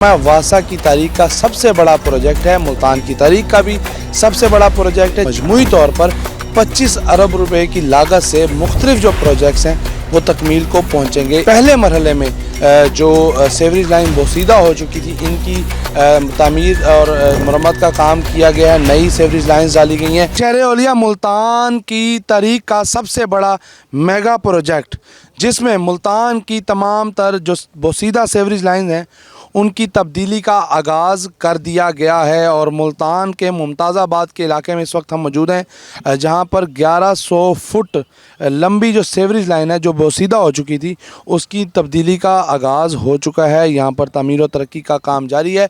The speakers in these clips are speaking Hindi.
वासा की तारीख का सबसे बड़ा प्रोजेक्ट है। मुल्तान की तारीख का भी सबसे बड़ा प्रोजेक्ट है। मजमूई तौर पर 25 अरब रुपए की लागत से मुख्तलिफ जो प्रोजेक्ट्स हैं वो तकमील को पहुंचेंगे। पहले मरहले में जो सेवरेज लाइन बोसीदा हो चुकी थी, इनकी तामीर और मरम्मत का काम किया गया है। नई सेवरेज लाइन्स डाली गई हैं। शहर औलिया मुल्तान की तारीख का सबसे बड़ा मेगा प्रोजेक्ट, जिसमें मुल्तान की तमाम तर जो बोसीदा सेवरेज लाइन हैं उनकी तब्दीली का आगाज़ कर दिया गया है। और मुल्तान के मुमताज़ाबाद के इलाके में इस वक्त हम मौजूद हैं, जहां पर 1100 फुट लंबी जो सेवरेज लाइन है जो बोसीदा हो चुकी थी, उसकी तब्दीली का आगाज़ हो चुका है। यहां पर तमीर व तरक्की का काम जारी है।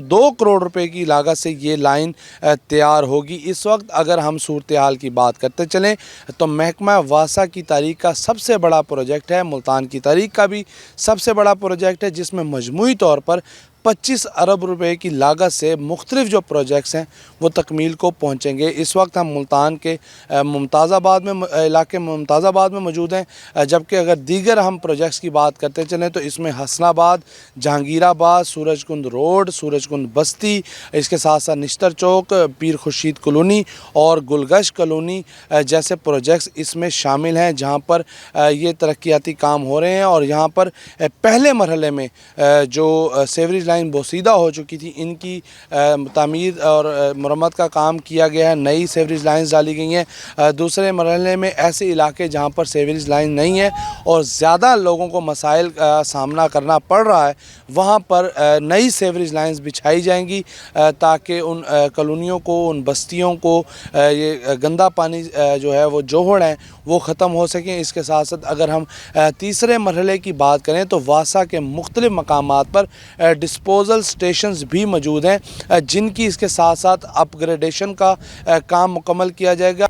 2 करोड़ रुपए की लागत से ये लाइन तैयार होगी। इस वक्त अगर हम सूरत हाल की बात करते चलें तो महकमा वासा की तारीख का सबसे बड़ा प्रोजेक्ट है। मुल्तान की तारीख का भी सबसे बड़ा प्रोजेक्ट है, जिसमें मजमूई तौर पर 25 अरब रुपए की लागत से मुख्तलिफ जो प्रोजेक्ट्स हैं वो तकमील को पहुंचेंगे। इस वक्त हम मुल्तान के मुमताज़ाबाद में मौजूद हैं, जबकि अगर दीगर हम प्रोजेक्ट्स की बात करते चलें तो इसमें हसनाबाद, जहांगीराबाद, सूरजकुंद रोड, सूरजकुंद बस्ती, इसके साथ साथ निश्तर चौक, पीर खुर्शीद कॉलोनी और गुलगश कॉलोनी जैसे प्रोजेक्ट्स इसमें शामिल हैं, जहाँ पर ये तरक्याती काम हो रहे हैं। और यहाँ पर पहले मरहले में जो सेवरेज लाइन बोसीदा हो चुकी थी, इनकी तामीर और मरम्मत का काम किया गया है। नई सेवरेज लाइन्स डाली गई हैं। दूसरे मरहले में ऐसे इलाके जहाँ पर सेवरेज लाइन नहीं है और ज़्यादा लोगों को मसाइल का सामना करना पड़ रहा है, वहाँ पर नई सेवरेज लाइन्स बिछाई जाएंगी, ताकि उन कॉलोनियों को, उन बस्तियों को ये गंदा पानी जो है वो जोहड़ है वो ख़त्म हो सकें। इसके साथ साथ अगर हम तीसरे मरहले की बात करें तो वासा के मुख्तलिफ मकामात पर डिस्पोजल स्टेशंस भी मौजूद हैं, जिनकी इसके साथ साथ अपग्रेडेशन का काम मुकम्मल किया जाएगा।